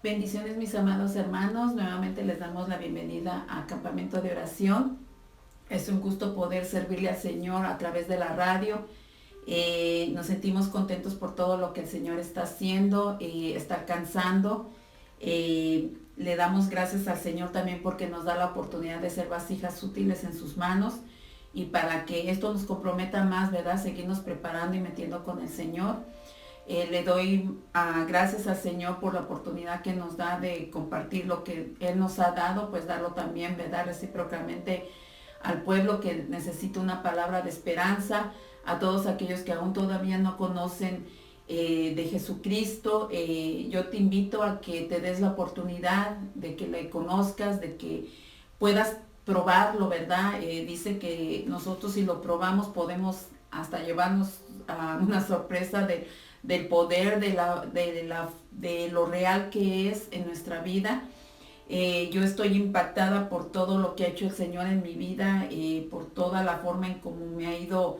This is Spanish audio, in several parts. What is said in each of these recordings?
Bendiciones, mis amados hermanos. Nuevamente les damos la bienvenida a Campamento de Oración. Es un gusto poder servirle al Señor a través de la radio. Nos sentimos contentos por todo lo que el Señor está haciendo, está alcanzando. Le damos gracias al Señor también porque nos da la oportunidad de ser vasijas útiles en sus manos, y para que esto nos comprometa más, ¿verdad? Seguirnos preparando y metiendo con el Señor. Le doy gracias al Señor por la oportunidad que nos da de compartir lo que Él nos ha dado, pues darlo también, ¿verdad? Recíprocamente al pueblo que necesita una palabra de esperanza, a todos aquellos que aún todavía no conocen de Jesucristo. Yo te invito a que te des la oportunidad de que le conozcas, de que puedas probarlo, ¿verdad? Dice que nosotros, si lo probamos, podemos hasta llevarnos a una sorpresa del poder, de lo real que es en nuestra vida. Yo estoy impactada por todo lo que ha hecho el Señor en mi vida, por toda la forma en cómo me ha ido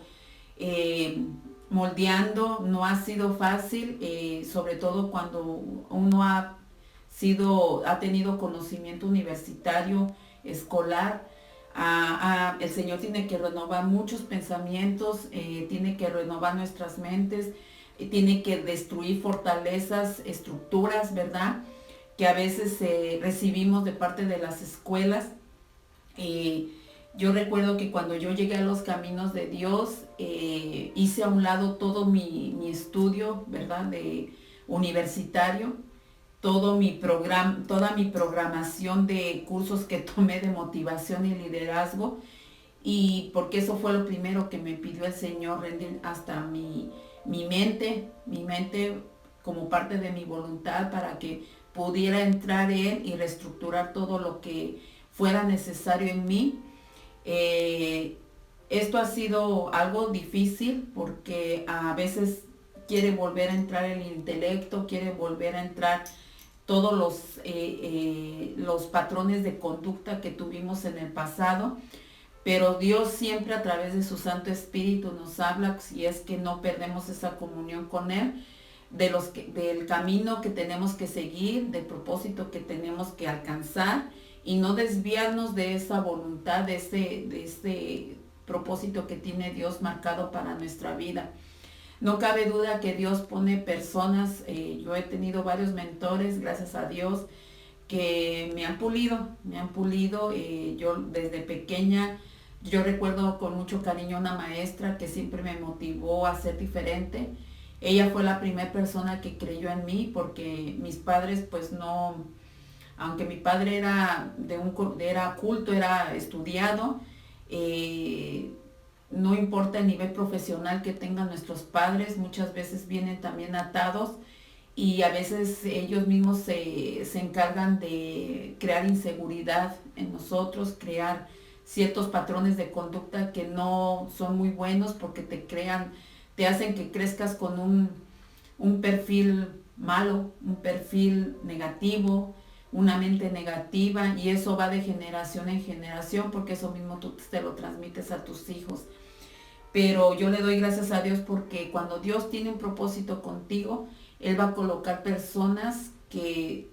moldeando. No ha sido fácil, sobre todo cuando uno ha tenido conocimiento universitario, escolar. El Señor tiene que renovar muchos pensamientos, tiene que renovar nuestras mentes, tiene que destruir fortalezas, estructuras, ¿verdad? Que a veces recibimos de parte de las escuelas. Yo recuerdo que cuando yo llegué a los caminos de Dios, hice a un lado todo mi estudio, ¿verdad? De universitario, toda mi programación de cursos que tomé de motivación y liderazgo, y porque eso fue lo primero que me pidió el Señor, rendir hasta mi mente como parte de mi voluntad, para que pudiera entrar Él y reestructurar todo lo que fuera necesario en mí. Esto ha sido algo difícil porque a veces quiere volver a entrar el intelecto, quiere volver a entrar todos los patrones de conducta que tuvimos en el pasado, pero Dios siempre a través de su Santo Espíritu nos habla, si es que no perdemos esa comunión con Él, del camino que tenemos que seguir, del propósito que tenemos que alcanzar, y no desviarnos de esa voluntad, de ese propósito que tiene Dios marcado para nuestra vida. No cabe duda que Dios pone personas. Yo he tenido varios mentores, gracias a Dios, que me han pulido. Yo desde pequeña, yo recuerdo con mucho cariño una maestra que siempre me motivó a ser diferente. Ella fue la primera persona que creyó en mí, porque mis padres pues no, aunque mi padre era culto, era estudiado, no importa el nivel profesional que tengan nuestros padres, muchas veces vienen también atados, y a veces ellos mismos se encargan de crear inseguridad en nosotros, crear ciertos patrones de conducta que no son muy buenos, porque te hacen que crezcas con un perfil malo, un perfil negativo, una mente negativa, y eso va de generación en generación, porque eso mismo tú te lo transmites a tus hijos. Pero yo le doy gracias a Dios porque cuando Dios tiene un propósito contigo, Él va a colocar personas que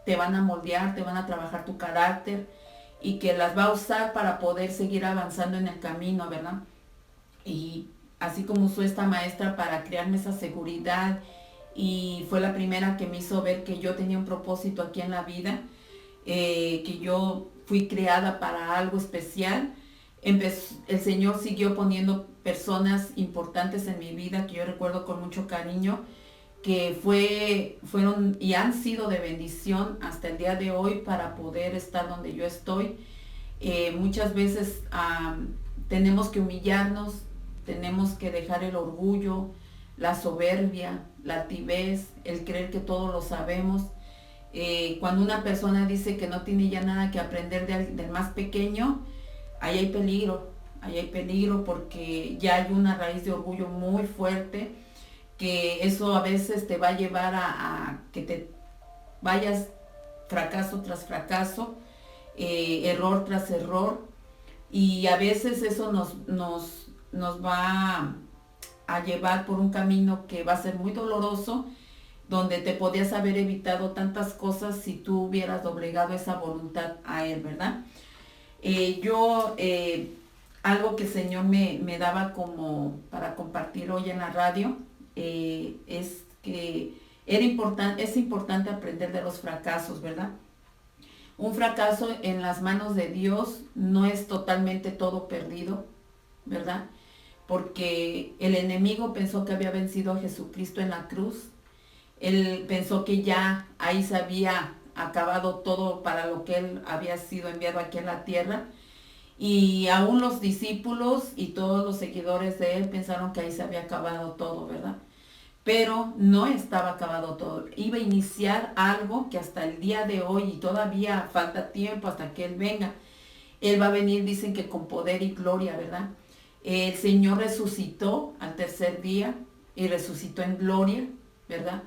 te van a moldear, te van a trabajar tu carácter, y que las va a usar para poder seguir avanzando en el camino, ¿verdad? Y así como usó esta maestra para crearme esa seguridad, y fue la primera que me hizo ver que yo tenía un propósito aquí en la vida, que yo fui creada para algo especial. El Señor siguió poniendo personas importantes en mi vida, que yo recuerdo con mucho cariño, que fueron y han sido de bendición hasta el día de hoy para poder estar donde yo estoy. Muchas veces tenemos que humillarnos, tenemos que dejar el orgullo, la soberbia, la altivez, el creer que todo lo sabemos. Cuando una persona dice que no tiene ya nada que aprender del más pequeño, ahí hay peligro, porque ya hay una raíz de orgullo muy fuerte, que eso a veces te va a llevar a que te vayas fracaso tras fracaso, error tras error, y a veces eso nos va a llevar por un camino que va a ser muy doloroso, donde te podías haber evitado tantas cosas si tú hubieras doblegado esa voluntad a Él, ¿verdad? Algo que el Señor me daba como para compartir hoy en la radio, es que es importante aprender de los fracasos, ¿verdad? Un fracaso en las manos de Dios no es totalmente todo perdido, ¿verdad? Porque el enemigo pensó que había vencido a Jesucristo en la cruz. Él pensó que ya ahí se había acabado todo para lo que él había sido enviado aquí en la tierra. Y aún los discípulos y todos los seguidores de él pensaron que ahí se había acabado todo, ¿verdad? Pero no estaba acabado todo. Iba a iniciar algo que hasta el día de hoy, y todavía falta tiempo hasta que Él venga. Él va a venir, dicen que con poder y gloria, ¿verdad? El Señor resucitó al tercer día y resucitó en gloria, ¿verdad?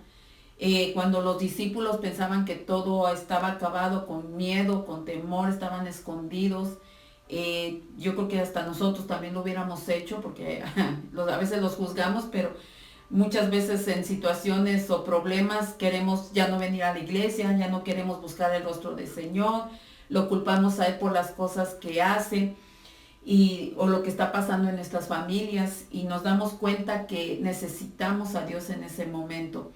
Cuando los discípulos pensaban que todo estaba acabado, con miedo, con temor, estaban escondidos. Yo creo que hasta nosotros también lo hubiéramos hecho, porque a veces los juzgamos, pero muchas veces en situaciones o problemas queremos ya no venir a la iglesia, ya no queremos buscar el rostro del Señor, lo culpamos a Él por las cosas que hace o lo que está pasando en nuestras familias, y nos damos cuenta que necesitamos a Dios en ese momento.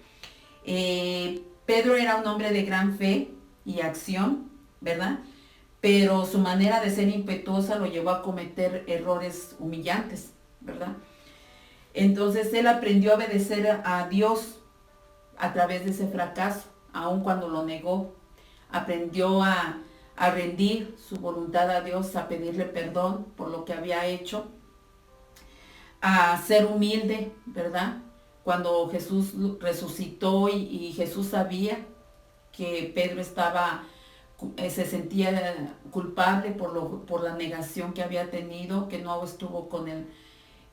Pedro era un hombre de gran fe y acción, ¿verdad? Pero su manera de ser impetuosa lo llevó a cometer errores humillantes, ¿verdad? Entonces él aprendió a obedecer a Dios a través de ese fracaso, aun cuando lo negó. Aprendió a rendir su voluntad a Dios, a pedirle perdón por lo que había hecho, a ser humilde, ¿verdad? Cuando Jesús resucitó y Jesús sabía que Pedro se sentía culpable por la negación que había tenido, que no estuvo con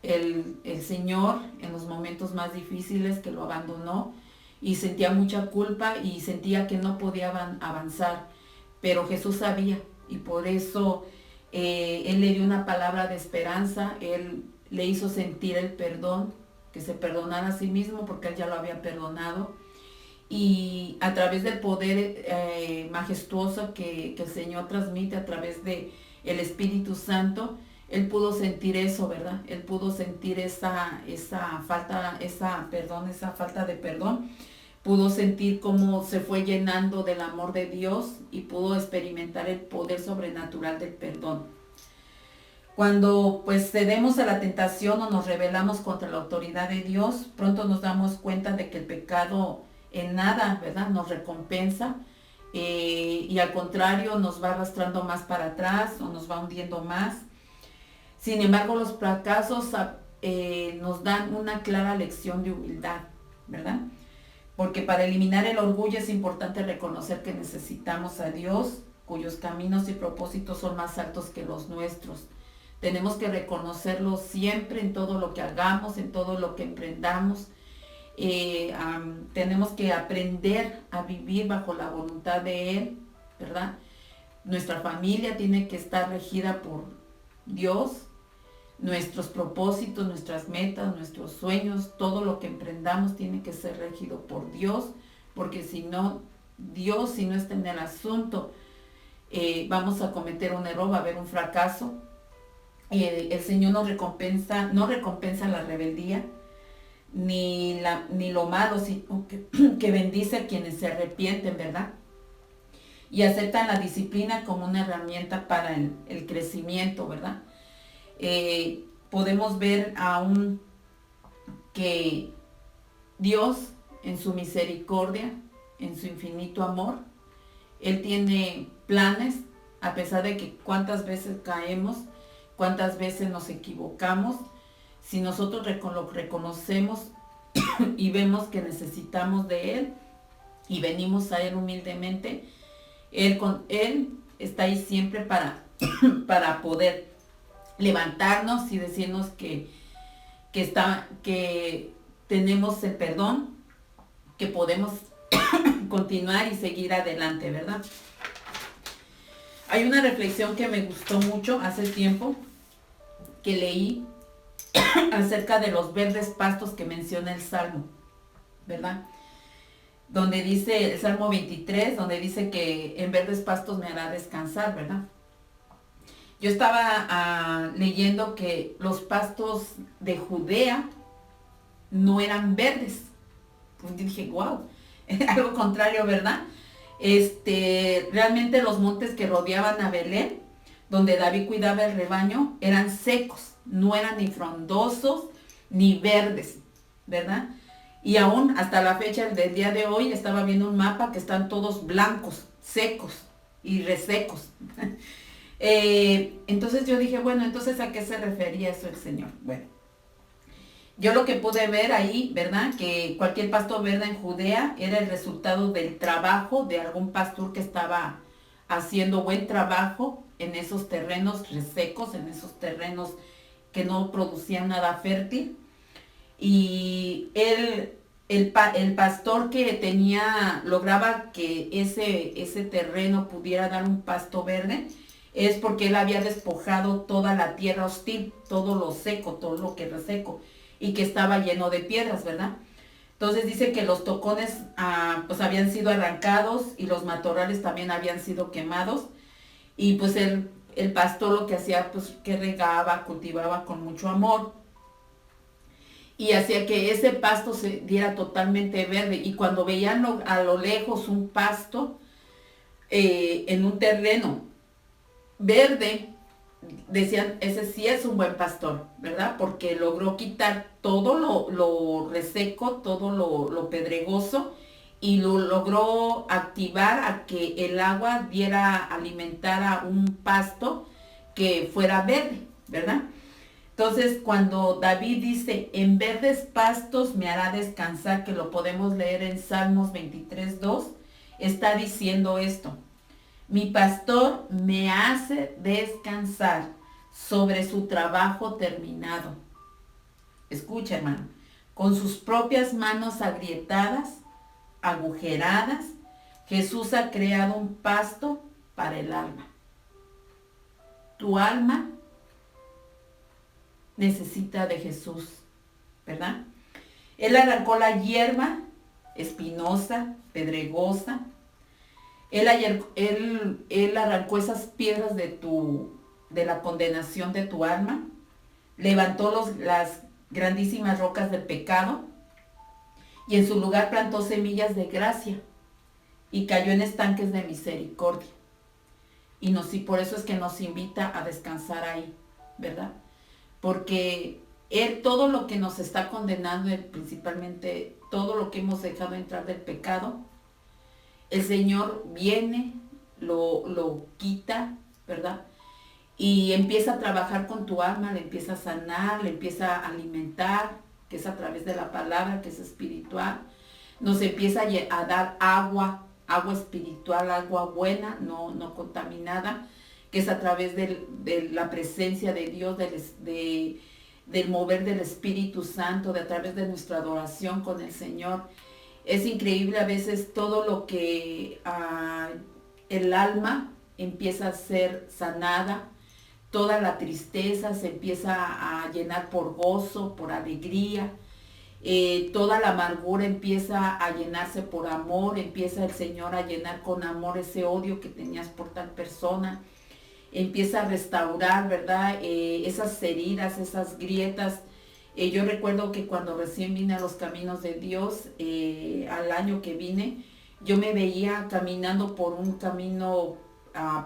el Señor en los momentos más difíciles, que lo abandonó, y sentía mucha culpa y sentía que no podía avanzar, pero Jesús sabía, y por eso Él le dio una palabra de esperanza. Él le hizo sentir el perdón, que se perdonara a sí mismo porque Él ya lo había perdonado, y a través del poder majestuoso que el Señor transmite a través de el Espíritu Santo, Él pudo sentir eso, ¿verdad? Él pudo sentir esa falta de perdón. Pudo sentir cómo se fue llenando del amor de Dios y pudo experimentar el poder sobrenatural del perdón. Cuando pues cedemos a la tentación o nos rebelamos contra la autoridad de Dios, pronto nos damos cuenta de que el pecado en nada, ¿verdad?, nos recompensa, y al contrario nos va arrastrando más para atrás o nos va hundiendo más. Sin embargo, los fracasos nos dan una clara lección de humildad, ¿verdad? Porque para eliminar el orgullo es importante reconocer que necesitamos a Dios, cuyos caminos y propósitos son más altos que los nuestros. Tenemos que reconocerlo siempre en todo lo que hagamos, en todo lo que emprendamos. Tenemos que aprender a vivir bajo la voluntad de Él, ¿verdad? Nuestra familia tiene que estar regida por Dios. Nuestros propósitos, nuestras metas, nuestros sueños, todo lo que emprendamos tiene que ser regido por Dios, porque si no, Dios, si no está en el asunto, vamos a cometer un error, va a haber un fracaso. El Señor no recompensa la rebeldía, ni lo malo, sino que bendice a quienes se arrepienten, ¿verdad? Y aceptan la disciplina como una herramienta para el crecimiento, ¿verdad? Podemos ver aún que Dios, en su misericordia, en su infinito amor, Él tiene planes, a pesar de que cuántas veces caemos, cuántas veces nos equivocamos. Si nosotros lo reconocemos y vemos que necesitamos de Él y venimos a Él humildemente, Él está ahí siempre para poder levantarnos y decirnos que tenemos el perdón, que podemos continuar y seguir adelante, ¿verdad? Hay una reflexión que me gustó mucho hace tiempo, que leí acerca de los verdes pastos que menciona el Salmo, ¿verdad? donde dice el Salmo 23, donde dice que en verdes pastos me hará descansar, ¿verdad? Yo estaba leyendo que los pastos de Judea no eran verdes. Pues dije, wow, algo contrario, ¿verdad? Realmente los montes que rodeaban a Belén, donde David cuidaba el rebaño, eran secos, no eran ni frondosos ni verdes, ¿verdad? Y aún hasta la fecha del día de hoy estaba viendo un mapa que están todos blancos, secos y resecos. Entonces yo dije, bueno, entonces ¿a qué se refería eso el Señor? Bueno, yo lo que pude ver ahí, ¿verdad? Que cualquier pasto verde en Judea era el resultado del trabajo de algún pastor que estaba haciendo buen trabajo en esos terrenos resecos, en esos terrenos que no producían nada fértil. Y el pastor que lograba que ese terreno pudiera dar un pasto verde, es porque él había despojado toda la tierra hostil, todo lo seco, todo lo que reseco, y que estaba lleno de piedras, ¿verdad? Entonces dice que los tocones pues habían sido arrancados y los matorrales también habían sido quemados, y pues el pastor lo que hacía, pues que regaba, cultivaba con mucho amor, y hacía que ese pasto se diera totalmente verde. Y cuando veían a lo lejos un pasto en un terreno verde, decían, ese sí es un buen pastor, ¿verdad? Porque logró quitar todo lo reseco, todo lo pedregoso, y lo logró activar a que el agua alimentara un pasto que fuera verde, ¿verdad? Entonces, cuando David dice, en verdes pastos me hará descansar, que lo podemos leer en Salmos 23:2, está diciendo esto: mi pastor me hace descansar sobre su trabajo terminado. Escucha, hermano, con sus propias manos agrietadas, agujeradas, Jesús ha creado un pasto para el alma. Tu alma necesita de Jesús, ¿verdad? Él arrancó la hierba espinosa, pedregosa. Él arrancó esas piedras de la condenación de tu alma. Levantó las grandísimas rocas del pecado y en su lugar plantó semillas de gracia y cayó en estanques de misericordia. Y por eso es que nos invita a descansar ahí, ¿verdad? Porque Él, todo lo que nos está condenando, principalmente todo lo que hemos dejado entrar del pecado, el Señor viene, lo quita, ¿verdad? Y empieza a trabajar con tu alma, le empieza a sanar, le empieza a alimentar, que es a través de la palabra, que es espiritual. Nos empieza a dar agua espiritual, agua buena, no contaminada, que es a través de la presencia de Dios, del mover del Espíritu Santo, a través de nuestra adoración con el Señor. Es increíble a veces todo lo que el alma empieza a ser sanada, toda la tristeza se empieza a llenar por gozo, por alegría, toda la amargura empieza a llenarse por amor, empieza el Señor a llenar con amor ese odio que tenías por tal persona, empieza a restaurar, ¿verdad? Esas heridas, esas grietas. Yo recuerdo que cuando recién vine a los caminos de Dios, al año que vine, yo me veía caminando por un camino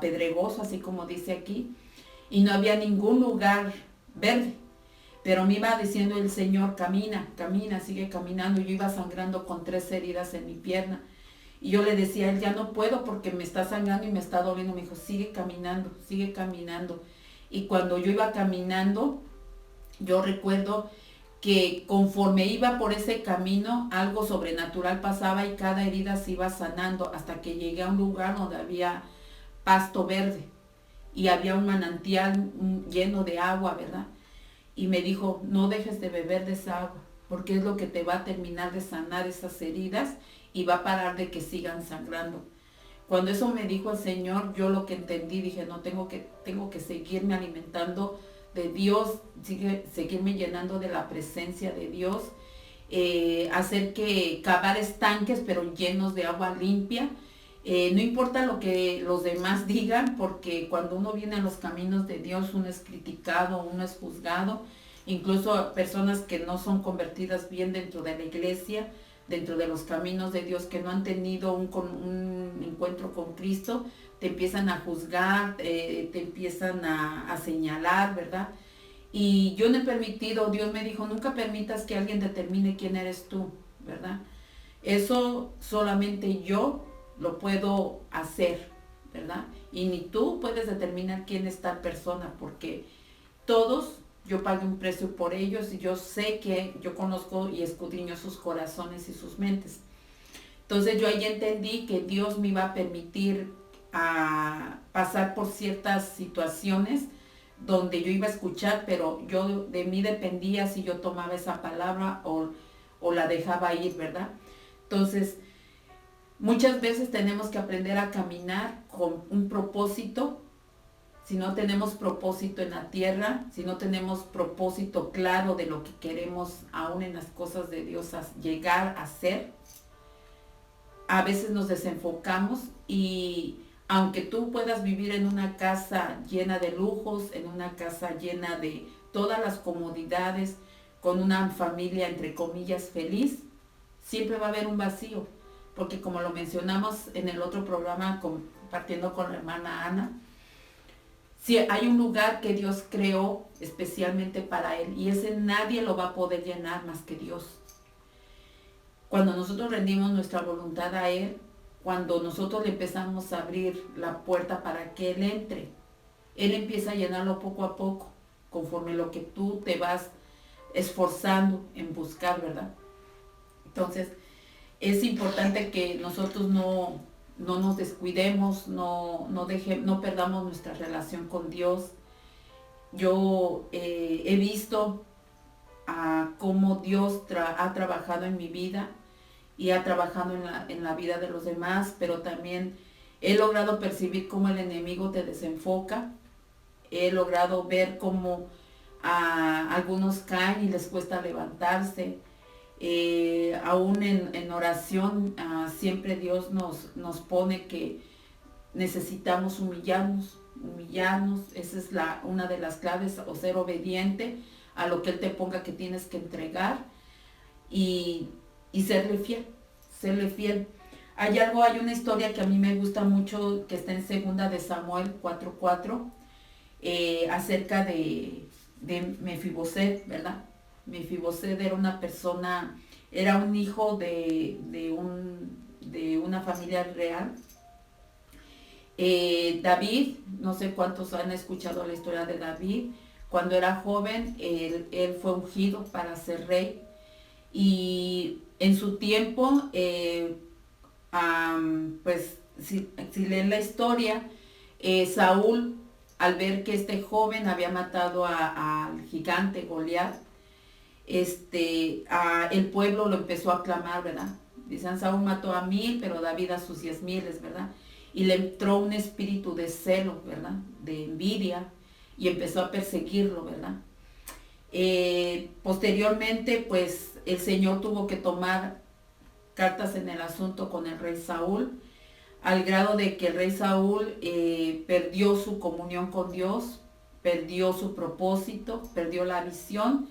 pedregoso, así como dice aquí, y no había ningún lugar verde. Pero me iba diciendo el Señor, camina, camina, sigue caminando. Y yo iba sangrando con 3 heridas en mi pierna. Y yo le decía a él, ya no puedo porque me está sangrando y me está doliendo. Me dijo, sigue caminando, sigue caminando. Y cuando yo iba caminando, yo recuerdo que conforme iba por ese camino, algo sobrenatural pasaba y cada herida se iba sanando hasta que llegué a un lugar donde había pasto verde y había un manantial lleno de agua, ¿verdad? Y me dijo, no dejes de beber de esa agua, porque es lo que te va a terminar de sanar esas heridas y va a parar de que sigan sangrando. Cuando eso me dijo el Señor, yo lo que entendí, dije, no, tengo que seguirme alimentando de Dios, seguirme llenando de la presencia de Dios. hacer que cavar estanques pero llenos de agua limpia. No importa lo que los demás digan, porque cuando uno viene a los caminos de Dios, uno es criticado, uno es juzgado, incluso personas que no son convertidas bien dentro de la iglesia, dentro de los caminos de Dios, que no han tenido un encuentro con Cristo, te empiezan a juzgar, te empiezan a señalar, ¿verdad? Y yo no he permitido, Dios me dijo, nunca permitas que alguien determine quién eres tú, ¿verdad? Eso solamente yo lo puedo hacer, ¿verdad? Y ni tú puedes determinar quién es tal persona, porque todos, yo pagué un precio por ellos y yo sé que yo conozco y escudriño sus corazones y sus mentes. Entonces yo ahí entendí que Dios me iba a permitir pasar por ciertas situaciones donde yo iba a escuchar, pero yo de mí dependía si yo tomaba esa palabra o la dejaba ir, ¿verdad? Entonces, muchas veces tenemos que aprender a caminar con un propósito. Si no tenemos propósito en la tierra, si no tenemos propósito claro de lo que queremos aún en las cosas de Dios llegar a ser, a veces nos desenfocamos y aunque tú puedas vivir en una casa llena de lujos, en una casa llena de todas las comodidades, con una familia entre comillas feliz, siempre va a haber un vacío, porque como lo mencionamos en el otro programa compartiendo con la hermana Ana, si hay un lugar que Dios creó especialmente para Él y ese nadie lo va a poder llenar más que Dios. Cuando nosotros rendimos nuestra voluntad a Él, cuando nosotros le empezamos a abrir la puerta para que Él entre, Él empieza a llenarlo poco a poco, conforme lo que tú te vas esforzando en buscar, ¿verdad? Entonces, es importante que nosotros no nos descuidemos, no perdamos nuestra relación con Dios. Yo he visto cómo Dios ha trabajado en mi vida y ha trabajado en la vida de los demás, pero también he logrado percibir cómo el enemigo te desenfoca. He logrado ver cómo algunos caen y les cuesta levantarse. Aún en oración, siempre Dios nos pone que necesitamos humillarnos, esa es una de las claves, o ser obediente a lo que Él te ponga que tienes que entregar y serle fiel. Hay una historia que a mí me gusta mucho, que está en 2 de Samuel 4:4, acerca de Mefiboset, ¿verdad? Mefiboset era una persona, era un hijo de una familia real. David, no sé cuántos han escuchado la historia de David. Cuando era joven, él fue ungido para ser rey. Y en su tiempo, pues si leen la historia, Saúl, al ver que este joven había matado al gigante Goliat, el pueblo lo empezó a aclamar, ¿verdad? Dicen, Saúl mató a 1000, pero David a sus 10,000, ¿verdad? Y le entró un espíritu de celo, ¿verdad? De envidia, y empezó a perseguirlo, ¿verdad? Posteriormente, pues el Señor tuvo que tomar cartas en el asunto con el rey Saúl, al grado de que el rey Saúl perdió su comunión con Dios, perdió su propósito, perdió la visión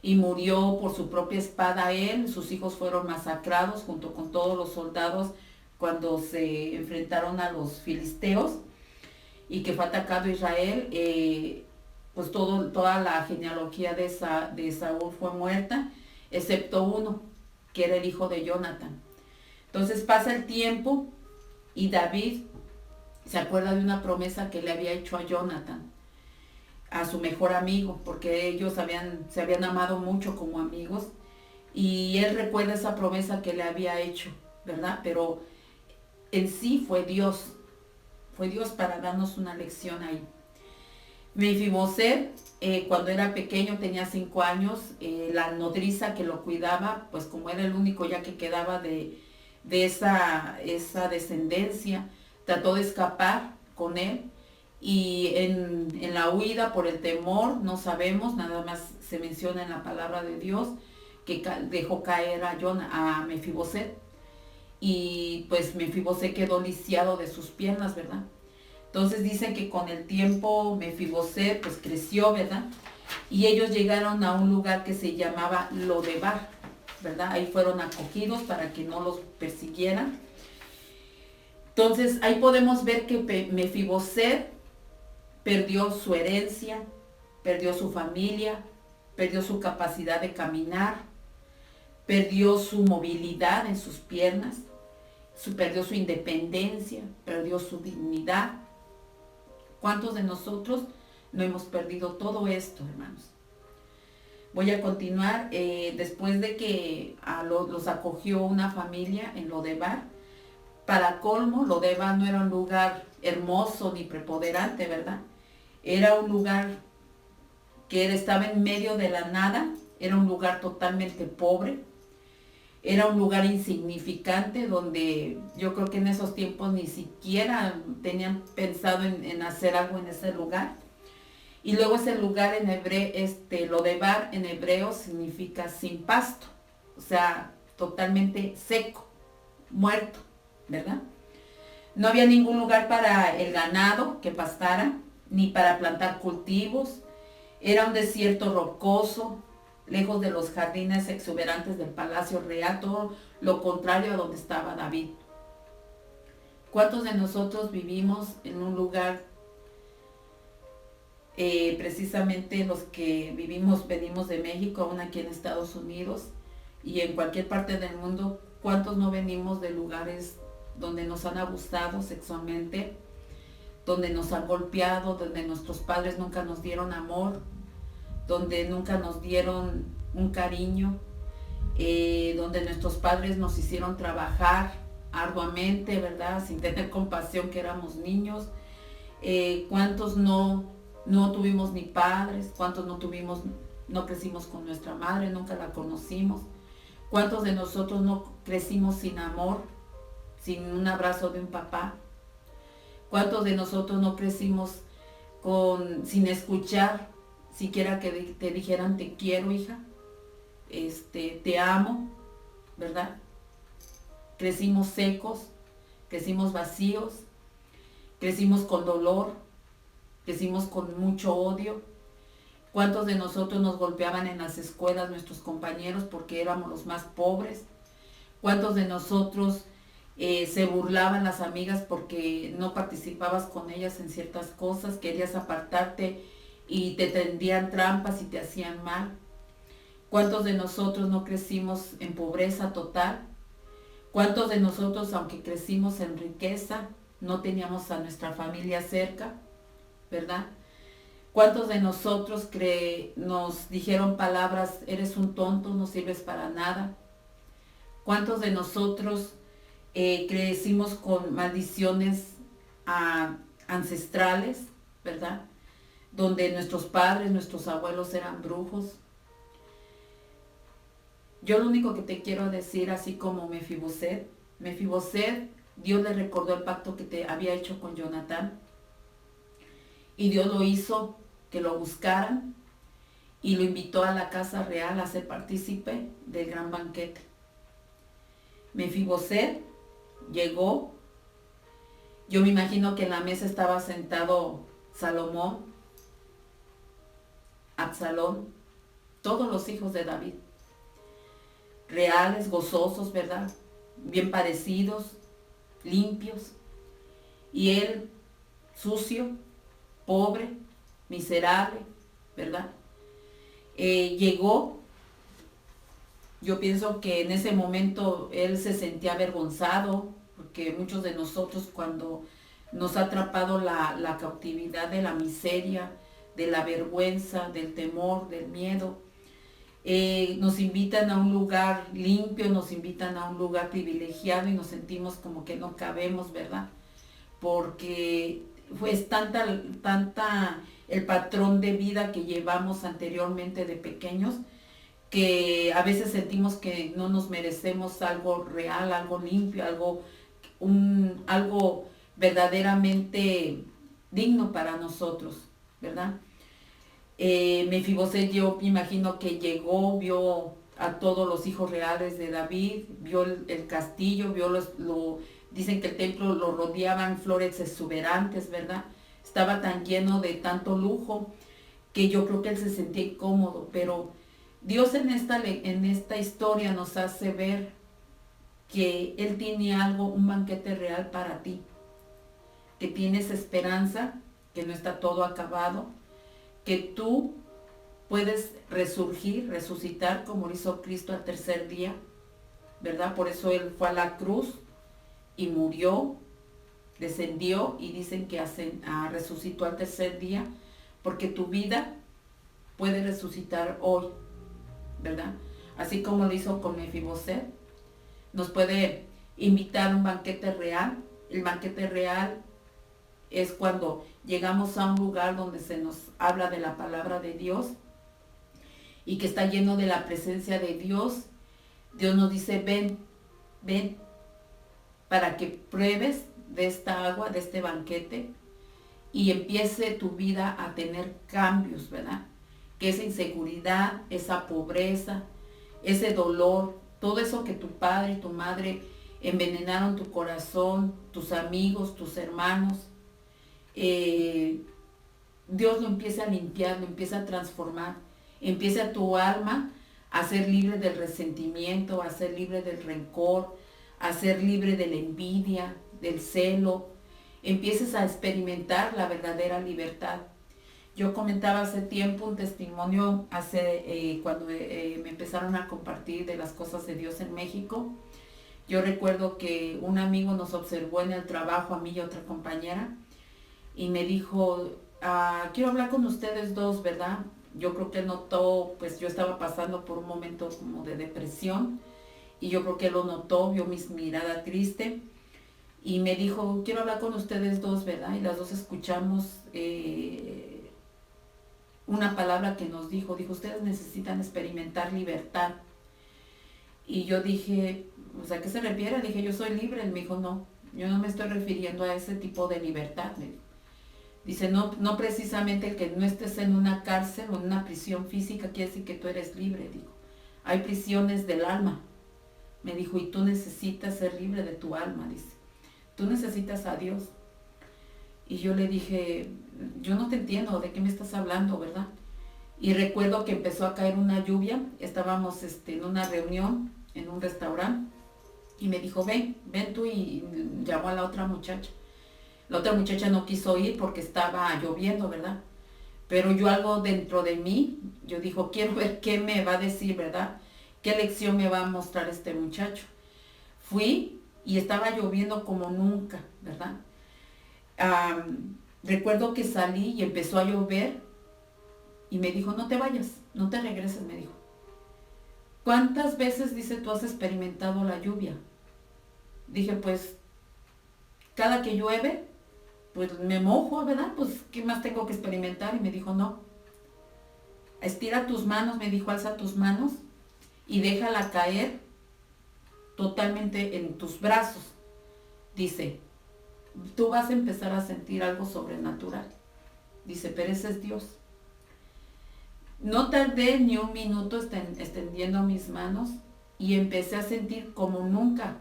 y murió por su propia espada él. Sus hijos fueron masacrados junto con todos los soldados cuando se enfrentaron a los filisteos y que fue atacado Israel. Pues toda la genealogía de Saúl fue muerta, excepto uno, que era el hijo de Jonathan. Entonces pasa el tiempo y David se acuerda de una promesa que le había hecho a Jonathan, a su mejor amigo, porque ellos se habían amado mucho como amigos, y él recuerda esa promesa que le había hecho, ¿verdad? Pero en sí fue Dios para darnos una lección ahí. Mefiboset, cuando era pequeño, tenía 5 años, la nodriza que lo cuidaba, pues como era el único ya que quedaba de esa descendencia, trató de escapar con él, y en la huida por el temor, no sabemos, nada más se menciona en la palabra de Dios, que dejó caer a Mefiboset, y pues Mefiboset quedó lisiado de sus piernas, ¿verdad? Entonces dicen que con el tiempo Mefiboset pues creció, ¿verdad? Y ellos llegaron a un lugar que se llamaba Lodebar, ¿verdad? Ahí fueron acogidos para que no los persiguieran. Entonces ahí podemos ver que Mefiboset perdió su herencia, perdió su familia, perdió su capacidad de caminar, perdió su movilidad en sus piernas, perdió su independencia, perdió su dignidad. ¿Cuántos de nosotros no hemos perdido todo esto, hermanos? Voy a continuar. Después de que los acogió una familia en Lodebar, para colmo, Lodebar no era un lugar hermoso ni preponderante, ¿verdad? Era un lugar que estaba en medio de la nada, era un lugar totalmente pobre, era un lugar insignificante donde yo creo que en esos tiempos ni siquiera tenían pensado en hacer algo en ese lugar. Y luego ese lugar en hebreo, Lodebar en hebreo significa sin pasto, o sea, totalmente seco, muerto, ¿verdad? No había ningún lugar para el ganado que pastara, ni para plantar cultivos. Era un desierto rocoso, lejos de los jardines exuberantes del palacio real, todo lo contrario a donde estaba David. ¿Cuántos de nosotros vivimos en un lugar, precisamente los que venimos de México, aún aquí en Estados Unidos y en cualquier parte del mundo, cuántos no venimos de lugares donde nos han abusado sexualmente, donde nos han golpeado, donde nuestros padres nunca nos dieron amor, donde nunca nos dieron un cariño, donde nuestros padres nos hicieron trabajar arduamente, ¿verdad? Sin tener compasión, que éramos niños. ¿Cuántos no tuvimos ni padres? ¿Cuántos no crecimos con nuestra madre, nunca la conocimos? ¿Cuántos de nosotros no crecimos sin amor, sin un abrazo de un papá? ¿Cuántos de nosotros no crecimos sin escuchar siquiera que te dijeran te quiero, hija, te amo, ¿verdad? Crecimos secos, crecimos vacíos, crecimos con dolor, crecimos con mucho odio. ¿Cuántos de nosotros nos golpeaban en las escuelas nuestros compañeros porque éramos los más pobres? ¿Cuántos de nosotros se burlaban las amigas porque no participabas con ellas en ciertas cosas, querías apartarte y te tendían trampas y te hacían mal? ¿Cuántos de nosotros no crecimos en pobreza total? ¿Cuántos de nosotros, aunque crecimos en riqueza, no teníamos a nuestra familia cerca, ¿verdad? ¿Cuántos de nosotros nos dijeron palabras, eres un tonto, no sirves para nada? ¿Cuántos de nosotros crecimos con maldiciones ancestrales, ¿verdad? Donde nuestros padres, nuestros abuelos eran brujos. Yo lo único que te quiero decir, así como Mefiboset, Dios le recordó el pacto que te había hecho con Jonatán, y Dios lo hizo que lo buscaran y lo invitó a la casa real a ser partícipe del gran banquete. Mefiboset llegó, yo me imagino que en la mesa estaba sentado Salomón, Absalón, todos los hijos de David, reales, gozosos, ¿verdad? Bien parecidos, limpios, y él sucio, pobre, miserable, ¿verdad? Llegó. Yo pienso que en ese momento él se sentía avergonzado, porque muchos de nosotros, cuando nos ha atrapado la cautividad de la miseria, de la vergüenza, del temor, del miedo, nos invitan a un lugar limpio, nos invitan a un lugar privilegiado y nos sentimos como que no cabemos, ¿verdad? Porque es tanta el patrón de vida que llevamos anteriormente de pequeños, que a veces sentimos que no nos merecemos algo real, algo limpio, algo verdaderamente digno para nosotros, ¿verdad? Mefiboset, yo me imagino que llegó, vio a todos los hijos reales de David, vio el castillo, dicen que el templo lo rodeaban flores exuberantes, ¿verdad? Estaba tan lleno de tanto lujo que yo creo que él se sentía incómodo, pero Dios en esta historia nos hace ver que Él tiene algo, un banquete real para ti, que tienes esperanza, que no está todo acabado, que tú puedes resurgir, resucitar como lo hizo Cristo al tercer día, ¿verdad? Por eso Él fue a la cruz y murió, descendió y dicen que resucitó al tercer día, porque tu vida puede resucitar hoy, ¿verdad? Así como lo hizo con Mefiboset, nos puede invitar a un banquete real. El banquete real es cuando llegamos a un lugar donde se nos habla de la palabra de Dios y que está lleno de la presencia de Dios. Dios nos dice, ven, ven, para que pruebes de esta agua, de este banquete, y empiece tu vida a tener cambios, ¿verdad? Que esa inseguridad, esa pobreza, ese dolor, todo eso que tu padre y tu madre envenenaron tu corazón, tus amigos, tus hermanos, Dios lo empieza a limpiar, lo empieza a transformar, empieza tu alma a ser libre del resentimiento, a ser libre del rencor, a ser libre de la envidia, del celo, empieces a experimentar la verdadera libertad. Yo comentaba hace tiempo un testimonio, cuando me empezaron a compartir de las cosas de Dios en México. Yo recuerdo que un amigo nos observó en el trabajo, a mí y a otra compañera, y me dijo, quiero hablar con ustedes dos, ¿verdad? Yo creo que él notó, pues yo estaba pasando por un momento como de depresión, y yo creo que él lo notó, vio mi mirada triste, y me dijo, quiero hablar con ustedes dos, ¿verdad? Y las dos escuchamos una palabra que nos dijo, ustedes necesitan experimentar libertad. Y yo dije, pues, ¿a qué se refiere? Dije, yo soy libre. Él me dijo, no, yo no me estoy refiriendo a ese tipo de libertad. Me dijo. Dice, no precisamente el que no estés en una cárcel o en una prisión física quiere decir que tú eres libre. Dijo, hay prisiones del alma. Me dijo, y tú necesitas ser libre de tu alma, dice. Tú necesitas a Dios. Y yo le dije, yo no te entiendo, ¿de qué me estás hablando, verdad? Y recuerdo que empezó a caer una lluvia, estábamos en una reunión en un restaurante, y me dijo, ven tú, y llamó a la otra muchacha. La otra muchacha no quiso ir porque estaba lloviendo, ¿verdad? Pero yo algo dentro de mí, yo dijo, quiero ver qué me va a decir, ¿verdad? ¿Qué lección me va a mostrar este muchacho? Fui y estaba lloviendo como nunca, ¿verdad? Recuerdo que salí y empezó a llover y me dijo, no te vayas, no te regreses, me dijo. ¿Cuántas veces, dice, tú has experimentado la lluvia? Dije, pues, cada que llueve, pues me mojo, ¿verdad? Pues, ¿qué más tengo que experimentar? Y me dijo, no. Estira tus manos, me dijo, alza tus manos y déjala caer totalmente en tus brazos. Dice, tú vas a empezar a sentir algo sobrenatural. Dice, pero ese es Dios. No tardé ni un minuto extendiendo mis manos y empecé a sentir como nunca,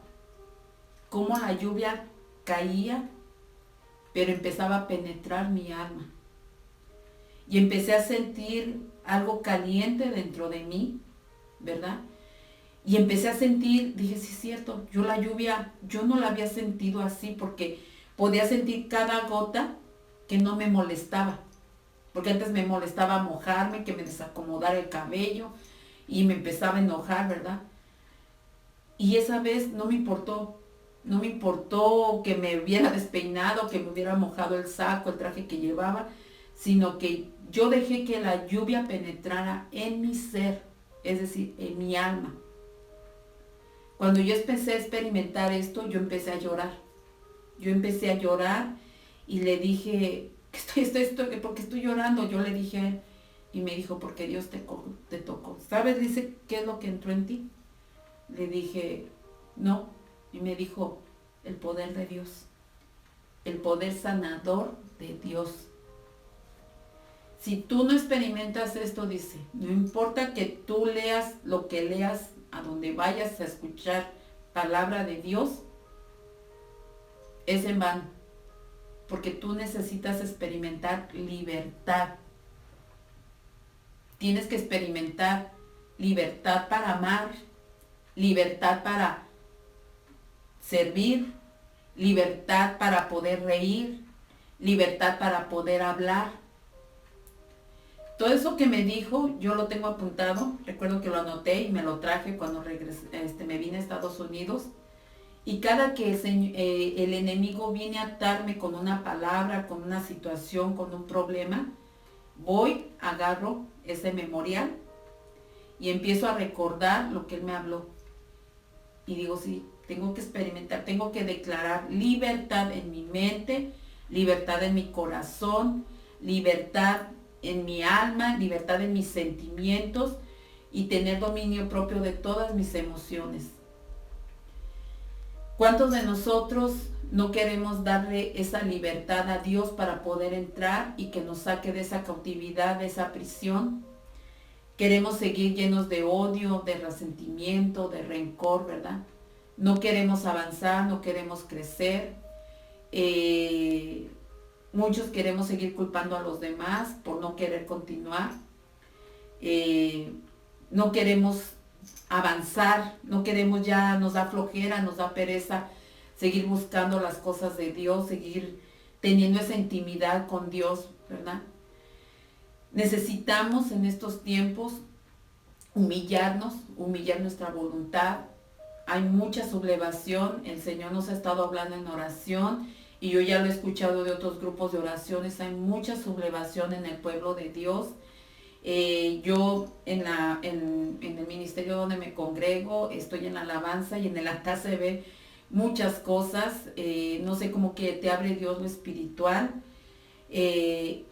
cómo la lluvia caía, pero empezaba a penetrar mi alma. Y empecé a sentir algo caliente dentro de mí, ¿verdad? Y empecé a sentir, dije, sí es cierto, yo la lluvia, yo no la había sentido así porque podía sentir cada gota que no me molestaba. Porque antes me molestaba mojarme, que me desacomodara el cabello y me empezaba a enojar, ¿verdad? Y esa vez no me importó que me hubiera despeinado, que me hubiera mojado el saco, el traje que llevaba, sino que yo dejé que la lluvia penetrara en mi ser, es decir, en mi alma. Cuando yo empecé a experimentar esto, yo empecé a llorar. Yo empecé a llorar y le dije, ¿por qué estoy llorando? Yo le dije a él, y me dijo, porque Dios te tocó. ¿Sabes? Dice, ¿qué es lo que entró en ti? Le dije, no. Y me dijo, el poder de Dios, el poder sanador de Dios. Si tú no experimentas esto, dice, no importa que tú leas lo que leas, a donde vayas a escuchar palabra de Dios, es en vano, porque tú necesitas experimentar libertad. Tienes que experimentar libertad para amar, libertad para servir, libertad para poder reír, libertad para poder hablar. Todo eso que me dijo, yo lo tengo apuntado. Recuerdo que lo anoté y me lo traje cuando me vine a Estados Unidos. Y cada que el enemigo viene a atarme con una palabra, con una situación, con un problema, voy, agarro ese memorial y empiezo a recordar lo que él me habló. Y digo, sí, tengo que experimentar, tengo que declarar libertad en mi mente, libertad en mi corazón, libertad en mi alma, libertad en mis sentimientos y tener dominio propio de todas mis emociones. ¿Cuántos de nosotros no queremos darle esa libertad a Dios para poder entrar y que nos saque de esa cautividad, de esa prisión? Queremos seguir llenos de odio, de resentimiento, de rencor, ¿verdad? No queremos avanzar, no queremos crecer. Muchos queremos seguir culpando a los demás por no querer continuar. No queremos avanzar, no queremos, ya nos da flojera, nos da pereza seguir buscando las cosas de Dios, seguir teniendo esa intimidad con Dios, ¿verdad? Necesitamos en estos tiempos humillar nuestra voluntad. Hay mucha sublevación, el Señor nos ha estado hablando en oración y yo ya lo he escuchado de otros grupos de oraciones, hay mucha sublevación en el pueblo de Dios. Yo en el ministerio donde me congrego, estoy en la alabanza y en el altar se ve muchas cosas, no sé, como que te abre Dios lo espiritual, y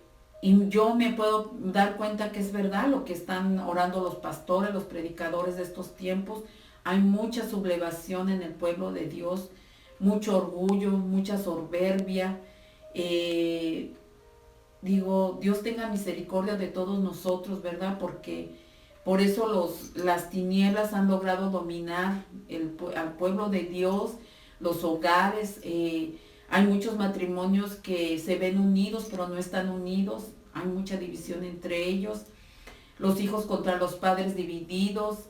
yo me puedo dar cuenta que es verdad lo que están orando los pastores, los predicadores de estos tiempos. Hay mucha sublevación en el pueblo de Dios, mucho orgullo, mucha soberbia. Digo, Dios tenga misericordia de todos nosotros, ¿verdad? Porque por eso las tinieblas han logrado dominar al pueblo de Dios, los hogares. Hay muchos matrimonios que se ven unidos, pero no están unidos. Hay mucha división entre ellos. Los hijos contra los padres divididos.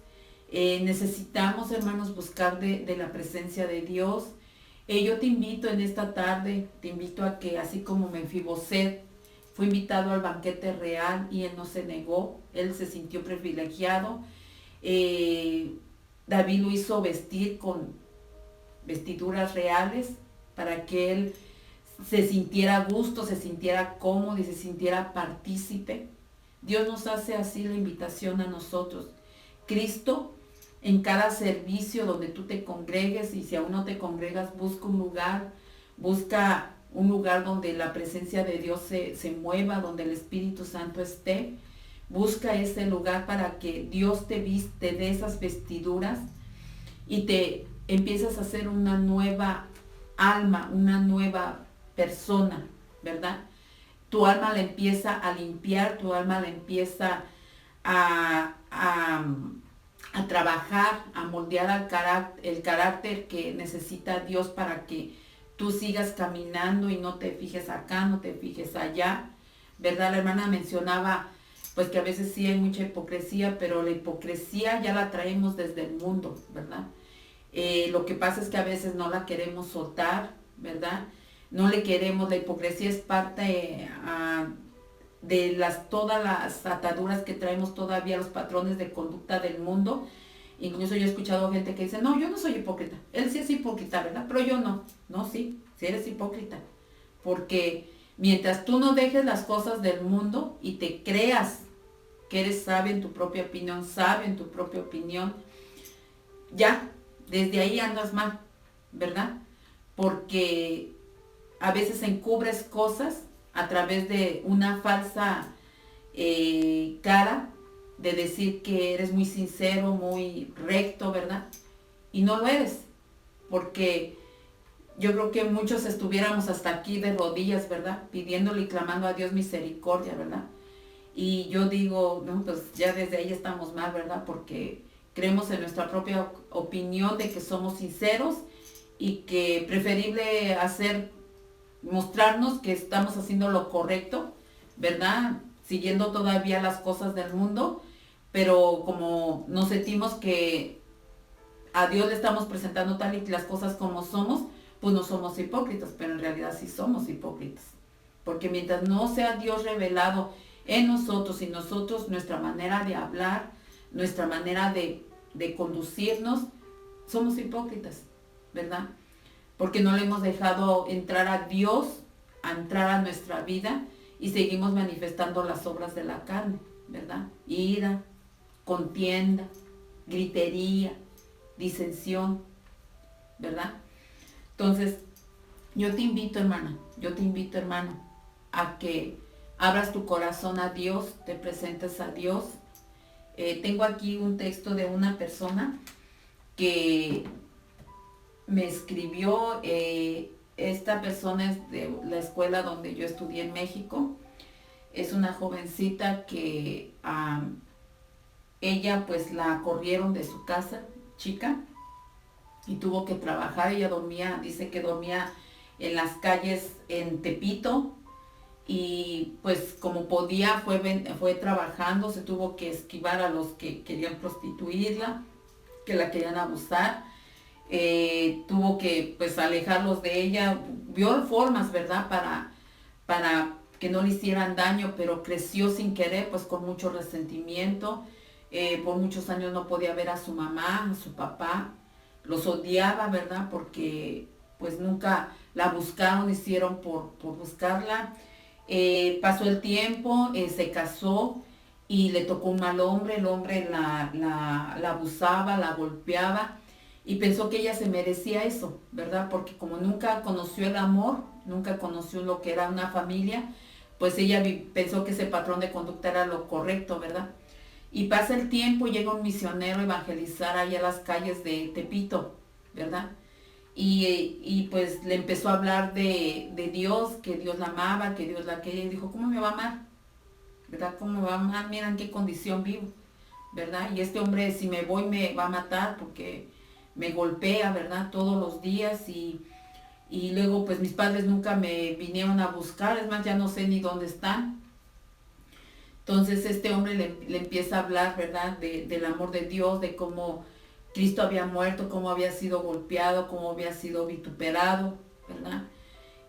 Necesitamos, hermanos, buscar de la presencia de Dios. Yo te invito en esta tarde, te invito a que así como Mefiboset fue invitado al banquete real y él no se negó, él se sintió privilegiado. David lo hizo vestir con vestiduras reales para que él se sintiera a gusto, se sintiera cómodo y se sintiera partícipe. Dios nos hace así la invitación a nosotros. Cristo, en cada servicio donde tú te congregues, y si aún no te congregas, busca un lugar donde la presencia de Dios se mueva, donde el Espíritu Santo esté. Busca ese lugar para que Dios te viste de esas vestiduras y te empiezas a hacer una nueva alma, una nueva persona, ¿verdad? Tu alma la empieza a limpiar, tu alma la empieza a trabajar, a moldear el carácter que necesita Dios para que tú sigas caminando y no te fijes acá, no te fijes allá, ¿verdad? La hermana mencionaba pues que a veces sí hay mucha hipocresía, pero la hipocresía ya la traemos desde el mundo, ¿verdad? Lo que pasa es que a veces no la queremos soltar, ¿verdad? No le queremos, la hipocresía es parte de todas las ataduras que traemos todavía, los patrones de conducta del mundo. Incluso yo he escuchado gente que dice, no, yo no soy hipócrita. Él sí es hipócrita, ¿verdad? Pero yo no. No, sí eres hipócrita. Porque mientras tú no dejes las cosas del mundo y te creas que eres sabio en tu propia opinión, ya, desde ahí andas mal, ¿verdad? Porque a veces encubres cosas a través de una falsa cara, de decir que eres muy sincero, muy recto, ¿verdad? Y no lo eres, porque yo creo que muchos estuviéramos hasta aquí de rodillas, ¿verdad? Pidiéndole y clamando a Dios misericordia, ¿verdad? Y yo digo, no, pues ya desde ahí estamos mal, ¿verdad? Porque creemos en nuestra propia opinión de que somos sinceros y que preferible mostrarnos que estamos haciendo lo correcto, ¿verdad? Siguiendo todavía las cosas del mundo, pero como nos sentimos que a Dios le estamos presentando tal y las cosas como somos, pues no somos hipócritas, pero en realidad sí somos hipócritas. Porque mientras no sea Dios revelado en nosotros y nosotros, nuestra manera de hablar, nuestra manera de conducirnos, somos hipócritas, ¿verdad? Porque no le hemos dejado entrar a Dios, a entrar a nuestra vida y seguimos manifestando las obras de la carne, ¿verdad? Ira, contienda, gritería, disensión, ¿verdad? Entonces, yo te invito, hermana, yo te invito, hermano, a que abras tu corazón a Dios, te presentes a Dios. Tengo aquí un texto de una persona que me escribió, esta persona es de la escuela donde yo estudié en México, es una jovencita que ella pues la corrieron de su casa, chica, y tuvo que trabajar. Ella dormía, dice que dormía en las calles en Tepito, y pues como podía fue trabajando, se tuvo que esquivar a los que querían prostituirla, que la querían abusar. Tuvo que pues alejarlos de ella, vio formas, ¿verdad? Para que no le hicieran daño, pero creció sin querer, pues con mucho resentimiento. Por muchos años no podía ver a su mamá, a su papá, los odiaba, ¿verdad? Porque pues nunca la buscaron, hicieron por buscarla. Pasó el tiempo, se casó y le tocó un mal hombre, el hombre la abusaba, la golpeaba y pensó que ella se merecía eso, ¿verdad? Porque como nunca conoció el amor, nunca conoció lo que era una familia, pues ella pensó que ese patrón de conducta era lo correcto, ¿verdad? Y pasa el tiempo y llega un misionero a evangelizar ahí a las calles de Tepito, ¿verdad? Y pues le empezó a hablar de Dios, que Dios la amaba, que Dios la quería, y dijo, ¿cómo me va a amar? ¿Verdad? ¿Cómo me va a amar? Mira en qué condición vivo, ¿verdad? Y este hombre, si me voy, me va a matar porque me golpea, ¿verdad? Todos los días y luego pues mis padres nunca me vinieron a buscar, es más, ya no sé ni dónde están. Entonces este hombre le empieza a hablar, ¿verdad? Del amor de Dios, de cómo Cristo había muerto, cómo había sido golpeado, cómo había sido vituperado, ¿verdad?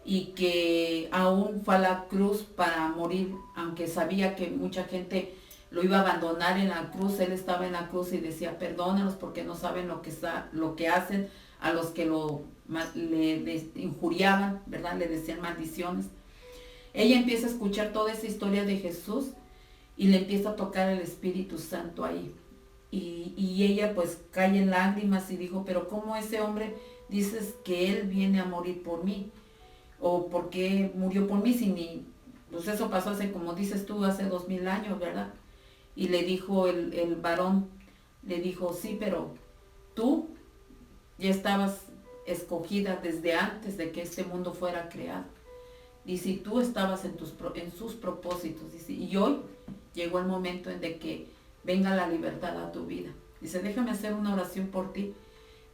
Y que aún fue a la cruz para morir, aunque sabía que mucha gente lo iba a abandonar en la cruz, él estaba en la cruz y decía, perdónalos porque no saben lo que hacen a los que le injuriaban, ¿verdad? Le decían maldiciones. Ella empieza a escuchar toda esa historia de Jesús y le empieza a tocar el Espíritu Santo ahí. Y ella pues cae en lágrimas y dijo, pero ¿cómo ese hombre dices que él viene a morir por mí? ¿O por qué murió por mí si ni, pues eso pasó hace, como dices tú, hace 2000 años, ¿verdad? Y le dijo el varón, le dijo, sí, pero tú ya estabas escogida desde antes de que este mundo fuera creado. Dice, y tú estabas en sus propósitos. Dice, y hoy llegó el momento en de que venga la libertad a tu vida. Dice, déjame hacer una oración por ti.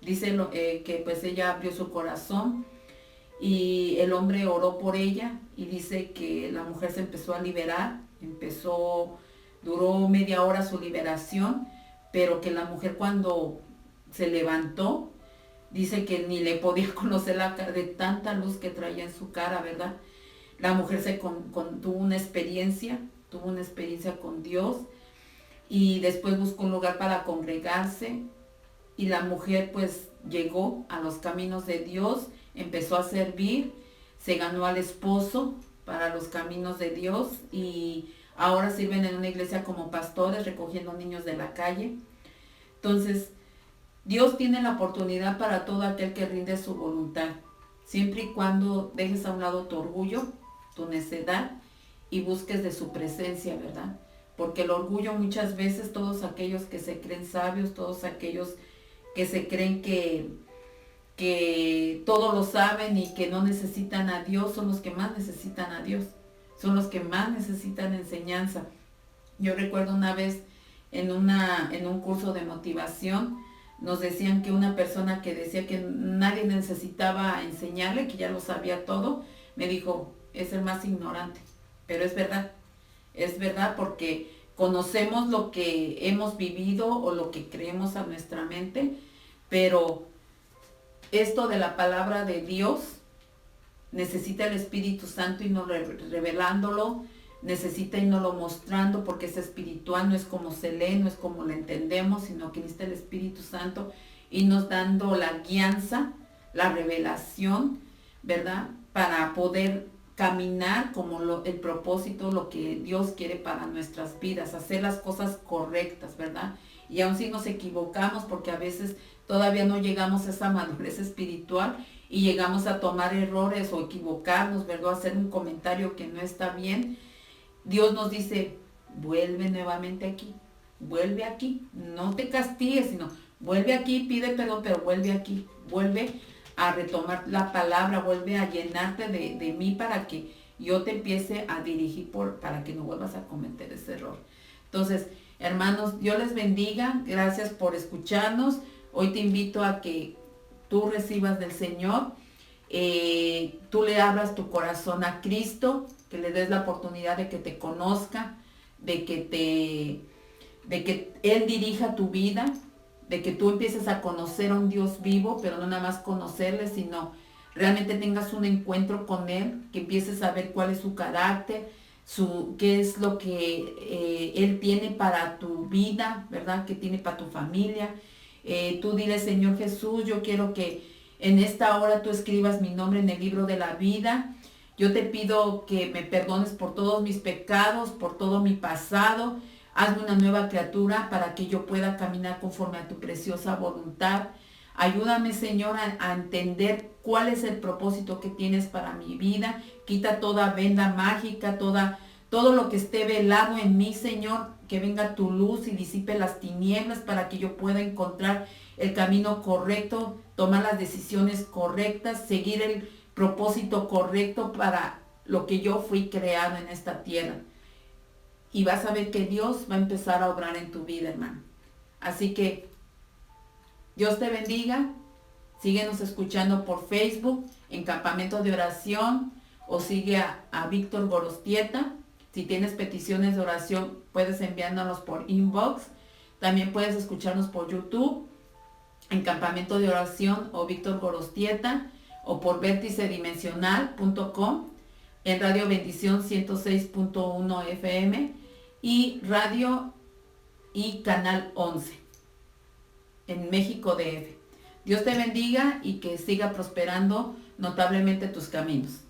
Dice que pues ella abrió su corazón y el hombre oró por ella y dice que la mujer se empezó a liberar, duró media hora su liberación, pero que la mujer cuando se levantó, dice que ni le podía conocer la cara de tanta luz que traía en su cara, ¿verdad? La mujer tuvo una experiencia con Dios y después buscó un lugar para congregarse y la mujer pues llegó a los caminos de Dios, empezó a servir, se ganó al esposo para los caminos de Dios y ahora sirven en una iglesia como pastores recogiendo niños de la calle. Entonces, Dios tiene la oportunidad para todo aquel que rinde su voluntad, siempre y cuando dejes a un lado tu orgullo, tu necedad y busques de su presencia, ¿verdad? Porque el orgullo muchas veces, todos aquellos que se creen sabios, todos aquellos que se creen que todo lo saben y que no necesitan a Dios, son los que más necesitan a Dios, son los que más necesitan enseñanza. Yo recuerdo una vez en un curso de motivación, nos decían que una persona que decía que nadie necesitaba enseñarle, que ya lo sabía todo, me dijo, es el más ignorante. Pero es verdad porque conocemos lo que hemos vivido o lo que creemos a nuestra mente, pero esto de la palabra de Dios necesita el Espíritu Santo y no revelándolo, necesita irnoslo mostrando porque es espiritual, no es como se lee, no es como lo entendemos, sino que necesita el Espíritu Santo y nos dando la guianza, la revelación, ¿verdad? Para poder caminar como el propósito, lo que Dios quiere para nuestras vidas, hacer las cosas correctas, ¿verdad? Y aun si nos equivocamos, porque a veces todavía no llegamos a esa madurez espiritual y llegamos a tomar errores o equivocarnos, ¿verdad? Hacer un comentario que no está bien, Dios nos dice, vuelve nuevamente aquí, vuelve aquí, no te castigues, sino vuelve aquí, pide perdón, pero vuelve aquí, vuelve a retomar la palabra, vuelve a llenarte de mí para que yo te empiece a dirigir para que no vuelvas a cometer ese error. Entonces, hermanos, Dios les bendiga, gracias por escucharnos. Hoy te invito a que tú recibas del Señor, tú le abras tu corazón a Cristo, que le des la oportunidad de que te conozca, de que Él dirija tu vida, de que tú empieces a conocer a un Dios vivo, pero no nada más conocerle, sino realmente tengas un encuentro con Él, que empieces a ver cuál es su carácter, qué es lo que Él tiene para tu vida, ¿verdad? ¿Qué tiene para tu familia? Tú dile, Señor Jesús, yo quiero que en esta hora tú escribas mi nombre en el libro de la vida. Yo te pido que me perdones por todos mis pecados, por todo mi pasado. Hazme una nueva criatura para que yo pueda caminar conforme a tu preciosa voluntad. Ayúdame, Señor, a entender cuál es el propósito que tienes para mi vida. Quita toda venda mágica, todo lo que esté velado en mí, Señor. Que venga tu luz y disipe las tinieblas para que yo pueda encontrar el camino correcto, tomar las decisiones correctas, seguir el propósito correcto para lo que yo fui creado en esta tierra. Y vas a ver que Dios va a empezar a obrar en tu vida, hermano. Así que Dios te bendiga. Síguenos escuchando por Facebook en Campamento de Oración o sigue a Víctor Gorostieta. Si tienes peticiones de oración, puedes enviárnoslos por inbox. También puedes escucharnos por YouTube en Campamento de Oración o Víctor Gorostieta, o por vérticedimensional.com, en Radio Bendición 106.1 FM y Radio y Canal 11 en México DF. Dios te bendiga y que siga prosperando notablemente tus caminos.